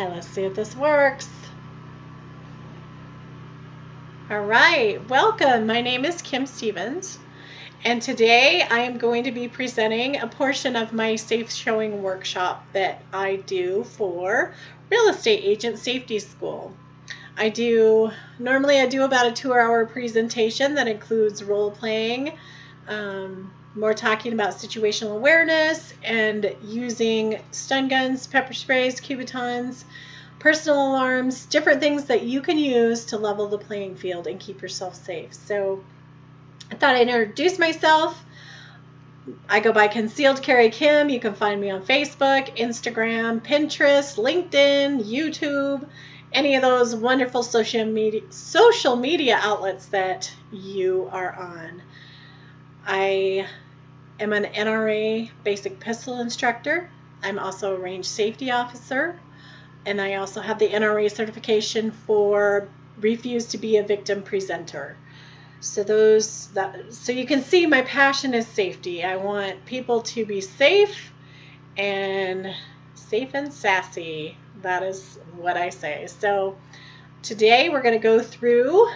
Okay, let's see if this works. All right, welcome. My name is Kim Stevens, and today I am going to be presenting a portion of my Safe Showing workshop that I do for Real Estate Agent Safety School. Normally I do about a 2-hour presentation that includes role playing, more talking about situational awareness and using stun guns, pepper sprays, cubitons, personal alarms, different things that you can use to level the playing field and keep yourself safe. So I thought I'd introduce myself. I go by Concealed Carry Kim. You can find me on Facebook, Instagram, Pinterest, LinkedIn, YouTube, any of those wonderful social media outlets that you are on. I am an NRA Basic pistol instructor. I'm also a range safety officer, and I also have the NRA certification for refuse to be a victim presenter. So you can see my passion is safety. I want people to be safe and sassy. That is what I say. So today we're going to go through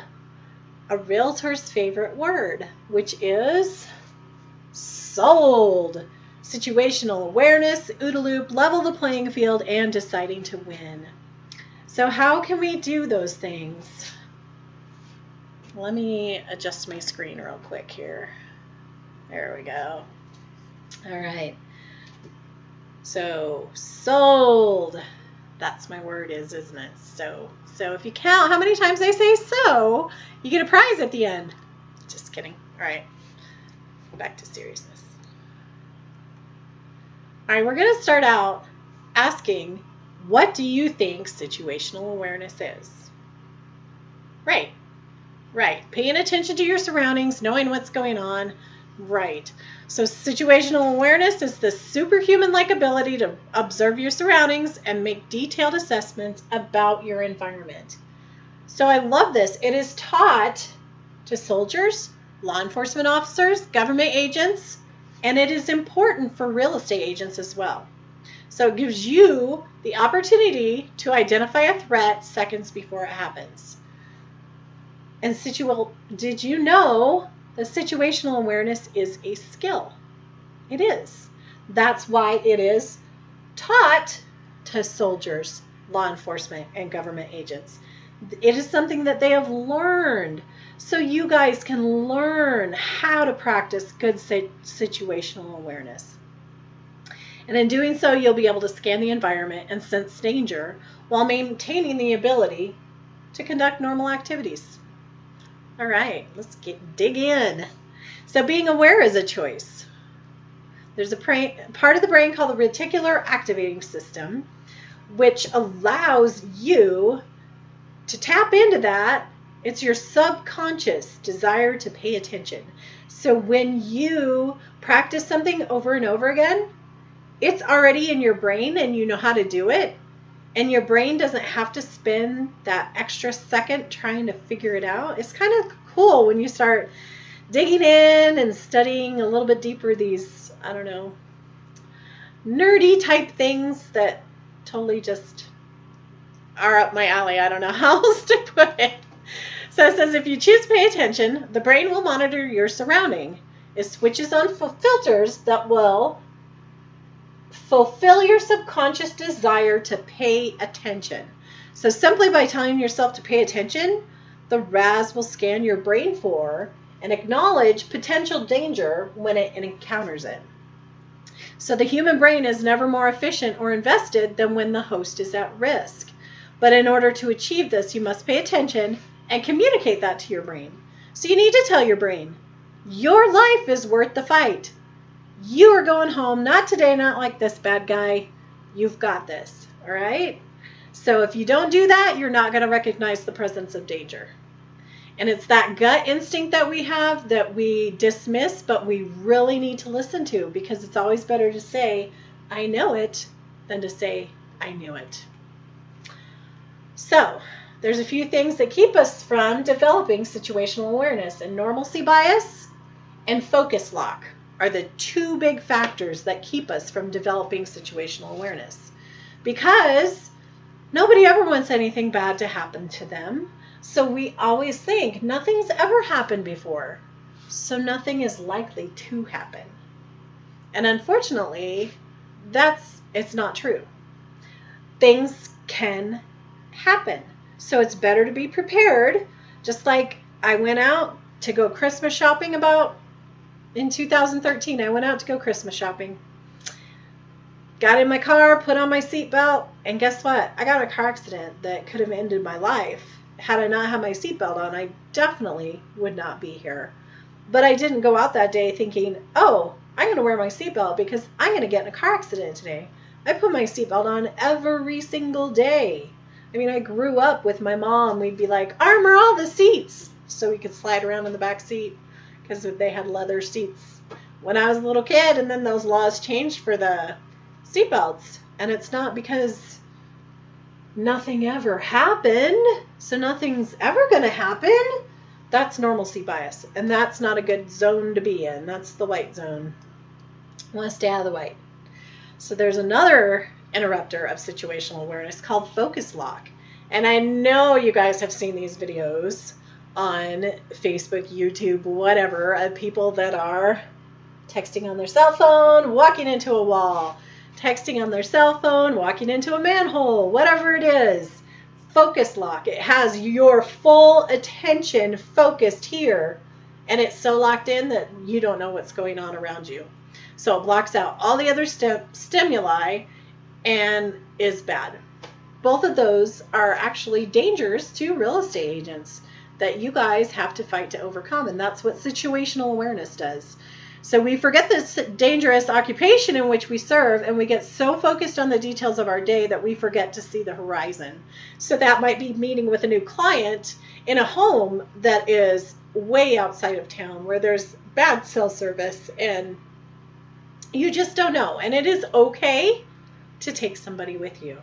a realtor's favorite word, which is sold. Situational awareness, OODA loop, level the playing field, and deciding to win. So how can we do those things? Let me adjust my screen real quick here. There we go. All right. So sold. That's my word isn't it? So if you count how many times I say so, you get a prize at the end. Just kidding. All right. Back to seriousness. All right, we're going to start out asking, what do you think situational awareness is? Right. Paying attention to your surroundings, knowing what's going on. Right. So situational awareness is the superhuman-like ability to observe your surroundings and make detailed assessments about your environment. So I love this. It is taught to soldiers, law enforcement officers, government agents, and it is important for real estate agents as well. So it gives you the opportunity to identify a threat seconds before it happens. And did you know that situational awareness is a skill? It is. That's why it is taught to soldiers, law enforcement, and government agents. It is something that they have learned. So you guys can learn how to practice good situational awareness. And in doing so, you'll be able to scan the environment and sense danger while maintaining the ability to conduct normal activities. All right, let's dig in. So being aware is a choice. There's a part of the brain called the reticular activating system, which allows you to tap into that. It's your subconscious desire to pay attention. So when you practice something over and over again, it's already in your brain and you know how to do it. And your brain doesn't have to spend that extra second trying to figure it out. It's kind of cool when you start digging in and studying a little bit deeper these, I don't know, nerdy type things that totally just are up my alley. I don't know how else to put it. So it says if you choose to pay attention, the brain will monitor your surrounding. It switches on filters that will fulfill your subconscious desire to pay attention. So simply by telling yourself to pay attention, the RAS will scan your brain for and acknowledge potential danger when it encounters it. So the human brain is never more efficient or invested than when the host is at risk. But in order to achieve this, you must pay attention and communicate that to your brain. So you need to tell your brain, your life is worth the fight. You are going home, not today, not like this, bad guy. You've got this, all right? So if you don't do that, you're not going to recognize the presence of danger. And it's that gut instinct that we have that we dismiss, but we really need to listen to, because it's always better to say, I know it, than to say, I knew it. So there's a few things that keep us from developing situational awareness, and normalcy bias and focus lock are the two big factors that keep us from developing situational awareness. Because Nobody ever wants anything bad to happen to them. So we always think nothing's ever happened before, so nothing is likely to happen. And unfortunately, it's not true. Things can happen. So it's better to be prepared. Just like I went out to go Christmas shopping in 2013, I went out to go Christmas shopping. Got in my car, put on my seatbelt, and guess what? I got in a car accident that could have ended my life. Had I not had my seatbelt on, I definitely would not be here. But I didn't go out that day thinking, oh, I'm going to wear my seatbelt because I'm going to get in a car accident today. I put my seatbelt on every single day. I mean, I grew up with my mom. We'd be like, armor all the seats so we could slide around in the back seat because they had leather seats when I was a little kid. And then those laws changed for the seatbelts. And it's not because nothing ever happened, so nothing's ever going to happen. That's normalcy bias, and that's not a good zone to be in. That's the white zone. I want to stay out of the white. So there's another interrupter of situational awareness called focus lock. And I know you guys have seen these videos on Facebook, YouTube, whatever, of people that are texting on their cell phone, walking into a wall, texting on their cell phone, walking into a manhole, whatever it is. Focus lock. It has your full attention focused here, and it's so locked in that you don't know what's going on around you. So it blocks out all the other stimuli and is bad. Both of those are actually dangers to real estate agents that you guys have to fight to overcome, and that's what situational awareness does. So we forget this dangerous occupation in which we serve, and we get so focused on the details of our day that we forget to see the horizon. So that might be meeting with a new client in a home that is way outside of town where there's bad cell service and you just don't know. And it is okay to take somebody with you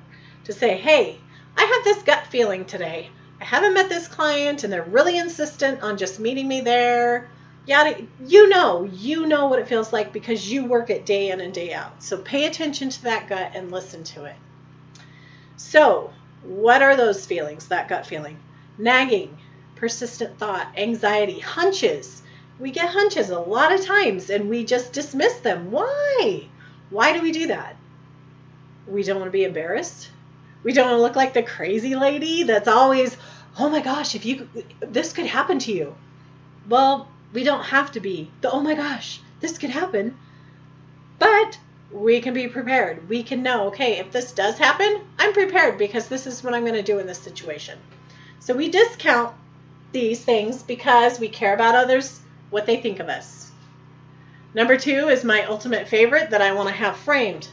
to say, hey, I have this gut feeling today. I haven't met this client and they're really insistent on just meeting me there. Yada, you know what it feels like because you work it day in and day out. So pay attention to that gut and listen to it. So what are those feelings, that gut feeling? Nagging, persistent thought, anxiety, hunches. We get hunches a lot of times and we just dismiss them. Why? Why do we do that? We don't want to be embarrassed. We don't want to look like the crazy lady that's always, oh my gosh, this could happen to you. Well, we don't have to be the, oh my gosh, this could happen. But we can be prepared. We can know, okay, if this does happen, I'm prepared because this is what I'm going to do in this situation. So we discount these things because we care about others, what they think of us. Number 2 is my ultimate favorite that I want to have framed.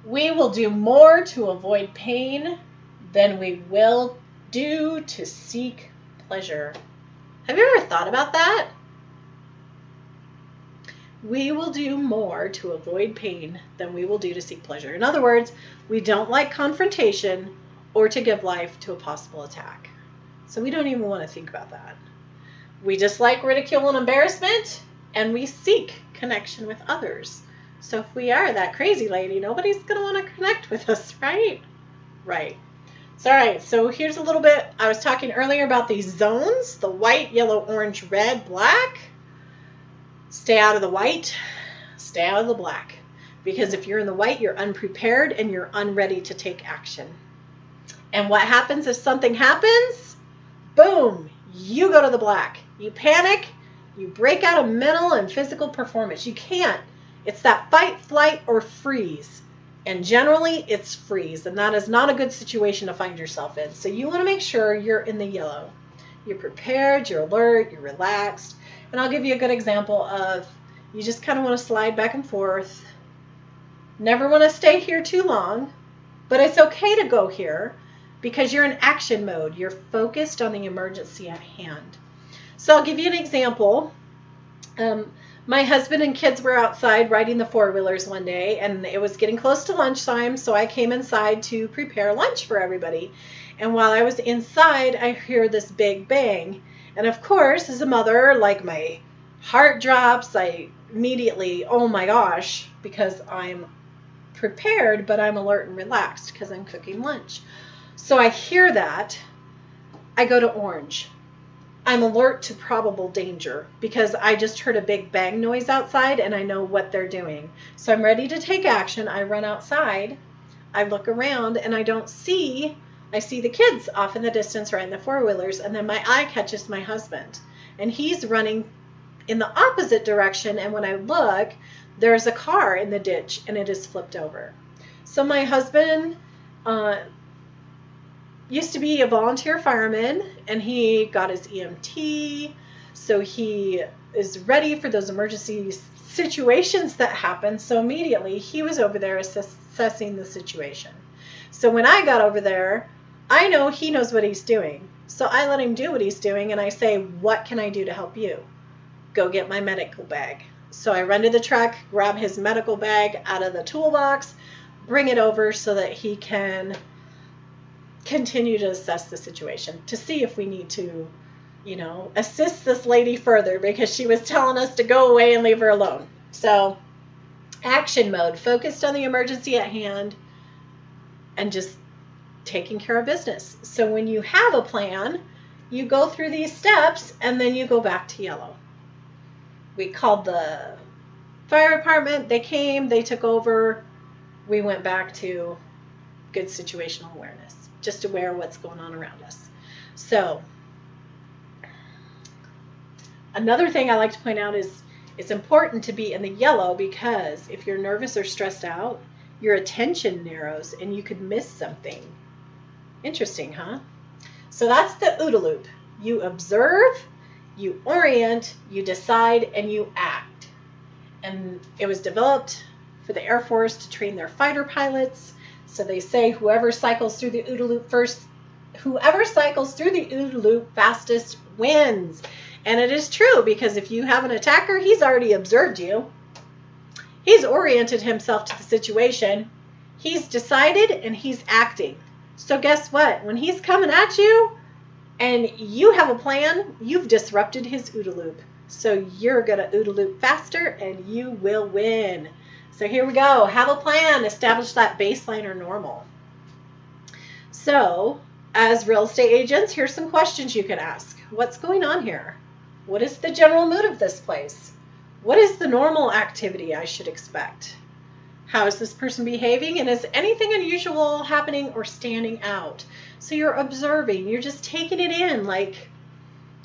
We will do more to avoid pain than we will do to seek pleasure. Have you ever thought about that? We will do more to avoid pain than we will do to seek pleasure. In other words, we don't like confrontation or to give life to a possible attack. So we don't even want to think about that. We dislike ridicule and embarrassment, and we seek connection with others. So if we are that crazy lady, nobody's going to want to connect with us, right? Right. So, all right, so here's a little bit. I was talking earlier about these zones, the white, yellow, orange, red, black. Stay out of the white, stay out of the black. Because if you're in the white, you're unprepared and you're unready to take action. And what happens if something happens? Boom, you go to the black. You panic, you break out of mental and physical performance. You can't. It's that fight, flight, or freeze. And generally, it's freeze, and that is not a good situation to find yourself in. So you want to make sure you're in the yellow. You're prepared, you're alert, you're relaxed. And I'll give you a good example of you just kind of want to slide back and forth. Never want to stay here too long, but it's okay to go here because you're in action mode. You're focused on the emergency at hand. So I'll give you an example. My husband and kids were outside riding the four-wheelers one day, and it was getting close to lunchtime, so I came inside to prepare lunch for everybody. And while I was inside, I hear this big bang. And of course, as a mother, like my heart drops. I immediately, oh my gosh, because I'm prepared, but I'm alert and relaxed because I'm cooking lunch. So I hear that. I go to orange. I'm alert to probable danger because I just heard a big bang noise outside and I know what they're doing. So I'm ready to take action. I run outside. I look around and I see the kids off in the distance riding the four-wheelers, and then my eye catches my husband. And he's running in the opposite direction, and when I look, there's a car in the ditch and it is flipped over. So my husband used to be a volunteer fireman, and he got his EMT, so he is ready for those emergency situations that happen. So immediately he was over there assessing the situation. So when I got over there, I know he knows what he's doing. So I let him do what he's doing, and I say, what can I do to help you? Go get my medical bag. So I run to the truck, grab his medical bag out of the toolbox, bring it over so that he can continue to assess the situation to see if we need to, assist this lady further because she was telling us to go away and leave her alone. So action mode, focused on the emergency at hand and just taking care of business. So when you have a plan, you go through these steps and then you go back to yellow. We called the fire department. They came, they took over. We went back to good situational awareness, just aware of what's going on around us. So another thing I like to point out is it's important to be in the yellow because if you're nervous or stressed out, your attention narrows and you could miss something. Interesting, huh? So that's the OODA loop. You observe, you orient, you decide, and you act. And it was developed for the Air Force to train their fighter pilots. So they say whoever cycles through the OODA loop fastest wins. And it is true because if you have an attacker, he's already observed you. He's oriented himself to the situation. He's decided and he's acting. So guess what? When he's coming at you and you have a plan, you've disrupted his OODA loop. So you're going to OODA loop faster and you will win. So here we go. Have a plan. Establish that baseline or normal. So as real estate agents, here's some questions you can ask. What's going on here? What is the general mood of this place? What is the normal activity I should expect? How is this person behaving? And is anything unusual happening or standing out? So you're observing. You're just taking it in, like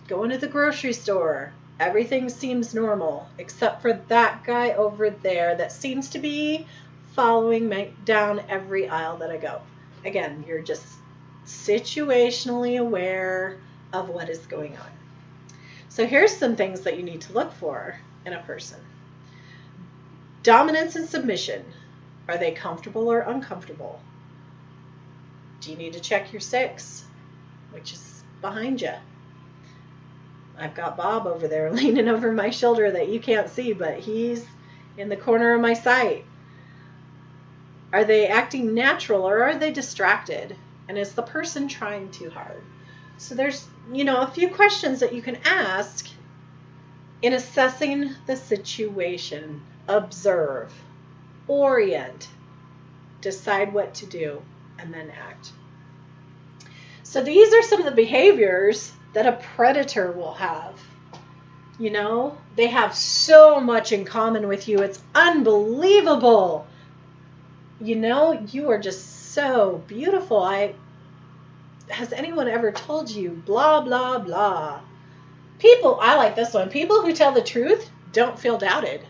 going to the grocery store. Everything seems normal except for that guy over there that seems to be following me down every aisle that I go. Again, you're just situationally aware of what is going on. So here's some things that you need to look for in a person. Dominance and submission. Are they comfortable or uncomfortable? Do you need to check your 6, which is behind you? I've got Bob over there leaning over my shoulder that you can't see, but he's in the corner of my sight. Are they acting natural or are they distracted? And is the person trying too hard? So there's, a few questions that you can ask in assessing the situation. Observe, orient, decide what to do, and then act. So these are some of the behaviors that a predator will have. They have so much in common with you. It's unbelievable. You are just so beautiful. Has anyone ever told you blah, blah, blah? I like this one. People who tell the truth don't feel doubted.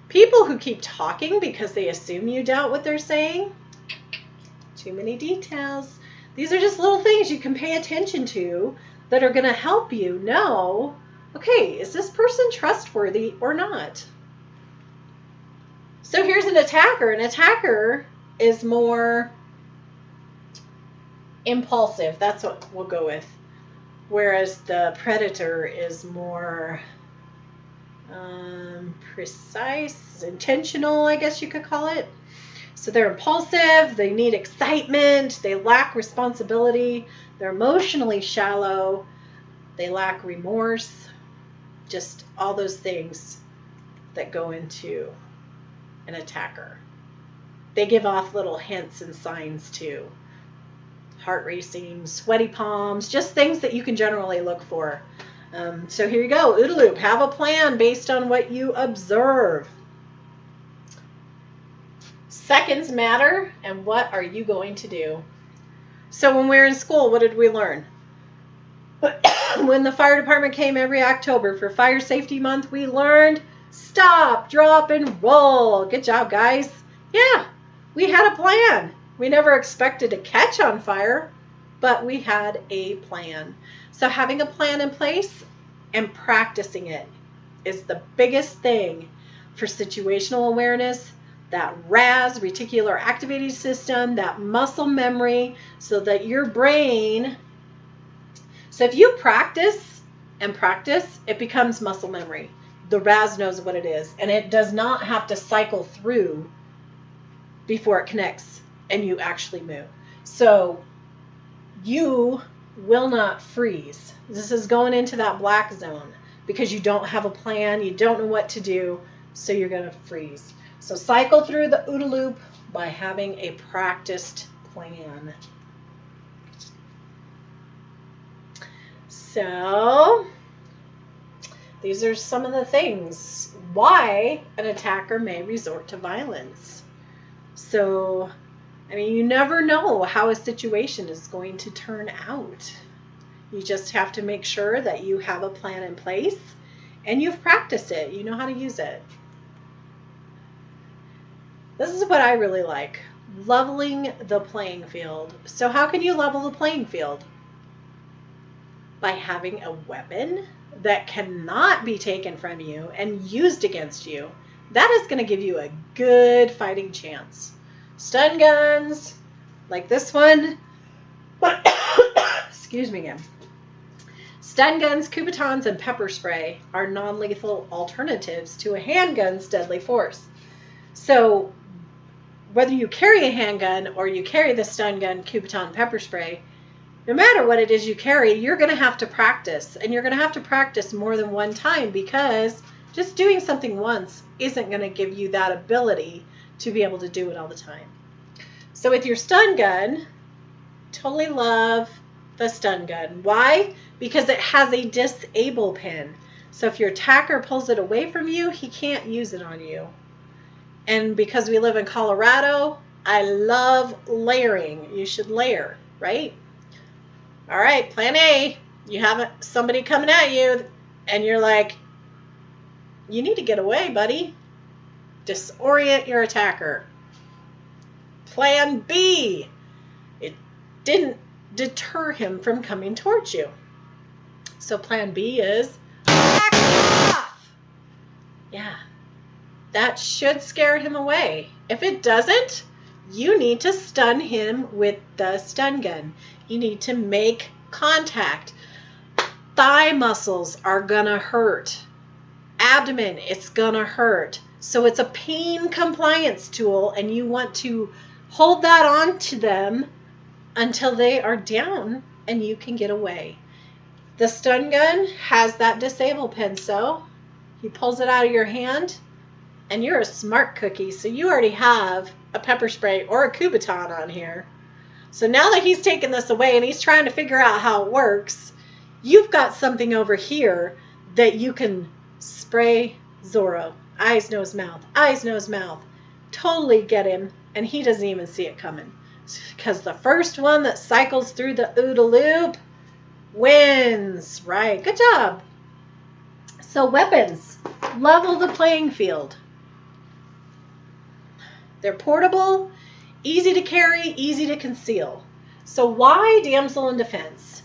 People who keep talking because they assume you doubt what they're saying. Too many details. These are just little things you can pay attention to that are going to help you know, okay, is this person trustworthy or not? So here's an attacker. An attacker is more impulsive. That's what we'll go with. Whereas the predator is more precise, intentional, I guess you could call it. So they're impulsive, they need excitement, they lack responsibility, they're emotionally shallow, they lack remorse, just all those things that go into an attacker. they give off little hints and signs too. Heart racing, sweaty palms, just things that you can generally look for. So here you go, OODA loop. Have a plan based on what you observe. Seconds matter, and what are you going to do? So when we were in school, what did we learn? When the fire department came every October for Fire Safety Month, we learned stop, drop, and roll. Good job, guys. Yeah, we had a plan. We never expected to catch on fire, but we had a plan. So having a plan in place and practicing it is the biggest thing for situational awareness, that RAS, reticular activating system, that muscle memory, so that your brain, so if you practice and practice, it becomes muscle memory. The RAS knows what it is, and it does not have to cycle through before it connects and you actually move. So you will not freeze. This is going into that black zone because you don't have a plan, you don't know what to do, so you're going to freeze. So cycle through the OODA loop by having a practiced plan. So these are some of the things why an attacker may resort to violence. So, I mean, you never know how a situation is going to turn out. You just have to make sure that you have a plan in place and you've practiced it. You know how to use it. This is what I really like, leveling the playing field. So how can you level the playing field? By having a weapon that cannot be taken from you and used against you. That is going to give you a good fighting chance. Stun guns, like this one. Excuse me again. Stun guns, Kubotans, and pepper spray are non-lethal alternatives to a handgun's deadly force. So whether you carry a handgun or you carry the stun gun, Kubotan, pepper spray, no matter what it is you carry, you're going to have to practice. And you're going to have to practice more than one time because just doing something once isn't going to give you that ability to be able to do it all the time. So with your stun gun, totally love the stun gun. Why? Because it has a disable pin. So if your attacker pulls it away from you, he can't use it on you. And because we live in Colorado, I love layering. You should layer, right? All right, plan A. You have somebody coming at you and you're like, you need to get away, buddy. Disorient your attacker. Plan B. It didn't deter him from coming towards you. So plan B is back off. Yeah. That should scare him away. If it doesn't, you need to stun him with the stun gun. You need to make contact. Thigh muscles are gonna hurt. Abdomen, it's gonna hurt. So it's a pain compliance tool, and you want to hold that on to them until they are down and you can get away. The stun gun has that disable pin, so he pulls it out of your hand. And you're a smart cookie, so you already have a pepper spray or a Kubotan on here. So now that he's taken this away and he's trying to figure out how it works, you've got something over here that you can spray Zorro. Eyes, nose, mouth. Eyes, nose, mouth. Totally get him, and he doesn't even see it coming. Because the first one that cycles through the OODA loop wins. Right, good job. So weapons. Level the playing field. They're portable, easy to carry, easy to conceal. So why Damsel in Defense?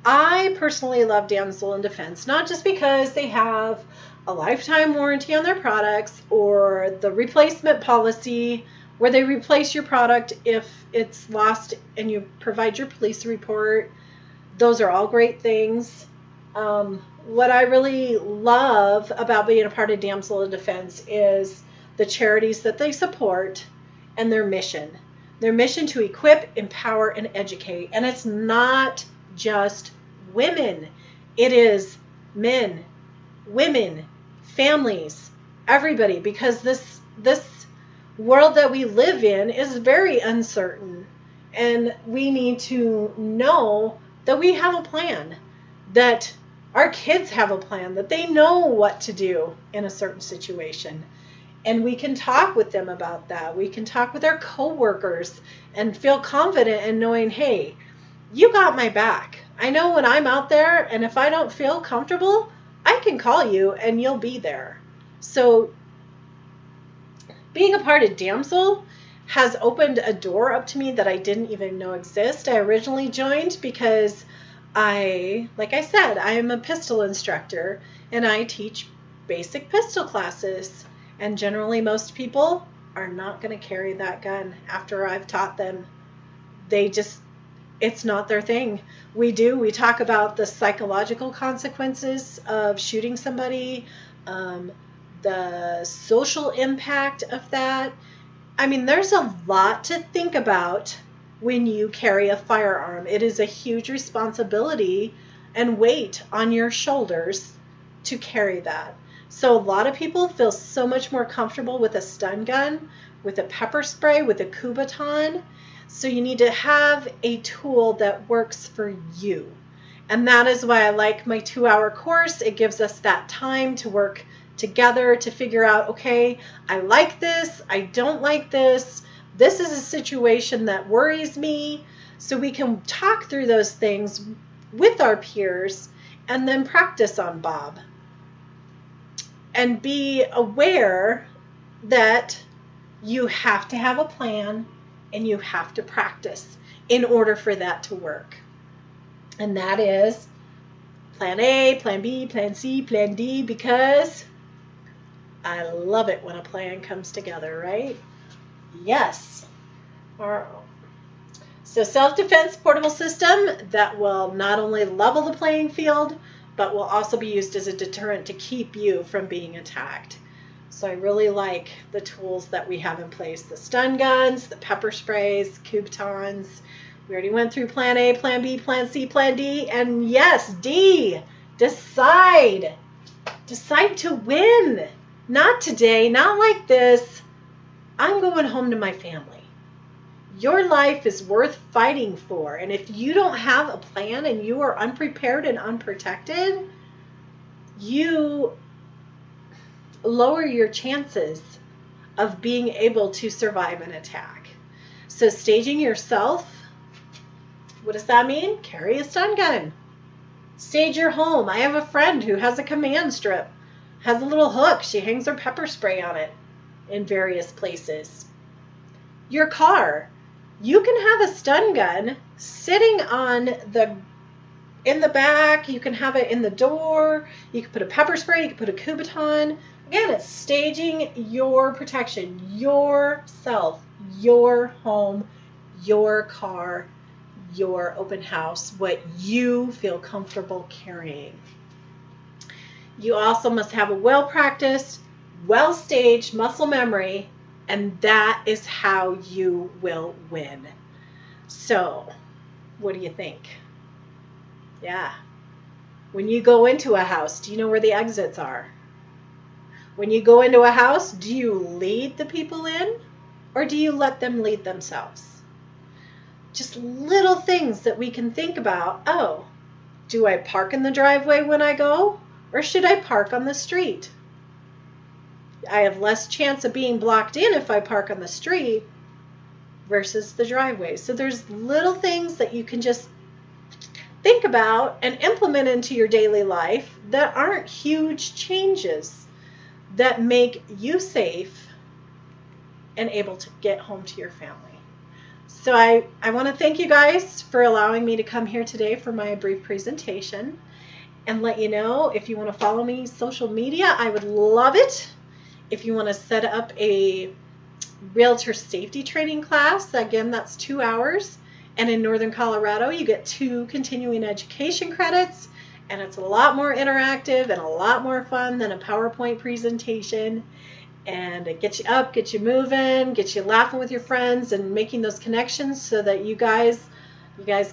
I personally love Damsel in Defense, not just because they have a lifetime warranty on their products or the replacement policy where they replace your product if it's lost and you provide your police report. Those are all great things. What I really love about being a part of Damsel in Defense is the charities that they support and their mission. Their mission to equip, empower, and educate. And it's not just women. It is men, women, families, everybody. Because this world that we live in is very uncertain, and we need to know that we have a plan, that our kids have a plan, that they know what to do in a certain situation. And we can talk with them about that. We can talk with our coworkers and feel confident in knowing, hey, you got my back. I know when I'm out there, and if I don't feel comfortable, I can call you and you'll be there. So being a part of Damsel has opened a door up to me that I didn't even know exist. I originally joined because like I said, I am a pistol instructor and I teach basic pistol classes. And generally most people are not going to carry that gun after I've taught them. It's not their thing. We talk about the psychological consequences of shooting somebody, the social impact of that. I mean, there's a lot to think about when you carry a firearm. It is a huge responsibility and weight on your shoulders to carry that. So a lot of people feel so much more comfortable with a stun gun, with a pepper spray, with a Kubaton. So you need to have a tool that works for you. And that is why I like my 2-hour course. It gives us that time to work together to figure out, okay, I like this, I don't like this. This is a situation that worries me. So we can talk through those things with our peers and then practice on Bob. And be aware that you have to have a plan and you have to practice in order for that to work. And that is plan A, plan B, plan C, plan D, because I love it when a plan comes together, right? Yes. So self-defense portable system that will not only level the playing field, but will also be used as a deterrent to keep you from being attacked. So I really like the tools that we have in place. The stun guns, the pepper sprays, Kubatons. We already went through plan A, plan B, plan C, plan D, and yes, D. Decide. Decide to win. Not today, not like this. I'm going home to my family. Your life is worth fighting for. And if you don't have a plan and you are unprepared and unprotected, you lower your chances of being able to survive an attack. So staging yourself, what does that mean? Carry a stun gun. Stage your home. I have a friend who has a command strip, has a little hook. She hangs her pepper spray on it in various places. Your car. You can have a stun gun sitting in the back. You can have it in the door. You can put a pepper spray. You can put a Kubaton. Again, it's staging your protection, yourself, your home, your car, your open house, what you feel comfortable carrying. You also must have a well-practiced, well-staged muscle memory, and that is how you will win. So, what do you think? Yeah. When you go into a house, do you know where the exits are? When you go into a house, do you lead the people in, or do you let them lead themselves? Just little things that we can think about. Oh, do I park in the driveway when I go, or should I park on the street? I have less chance of being blocked in if I park on the street versus the driveway. So there's little things that you can just think about and implement into your daily life that aren't huge changes that make you safe and able to get home to your family. So I want to thank you guys for allowing me to come here today for my brief presentation and let you know if you want to follow me social media, I would love it. If you want to set up a Realtor safety training class, again, that's 2 hours. And in Northern Colorado, you get 2 continuing education credits. And it's a lot more interactive and a lot more fun than a PowerPoint presentation. And it gets you up, gets you moving, gets you laughing with your friends and making those connections so that you guys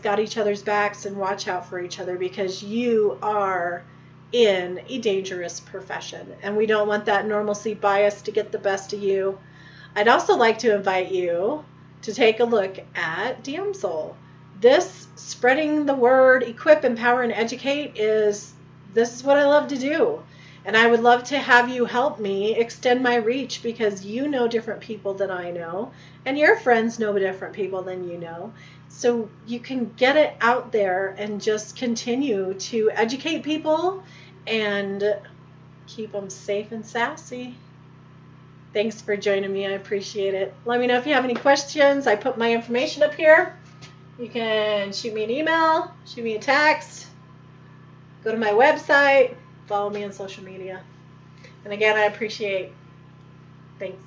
got each other's backs and watch out for each other, because you are in a dangerous profession and we don't want that normalcy bias to get the best of you. I'd also like to invite you to take a look at Damsel. This spreading the word, equip, empower, and educate this is what I love to do. And I would love to have you help me extend my reach, because you know different people than I know, and your friends know different people than you know. So you can get it out there and just continue to educate people and keep them safe and sassy. Thanks for joining me. I appreciate it. Let me know if you have any questions. I put my information up here. You can shoot me an email, shoot me a text, go to my website, follow me on social media. And again, I appreciate. Thanks.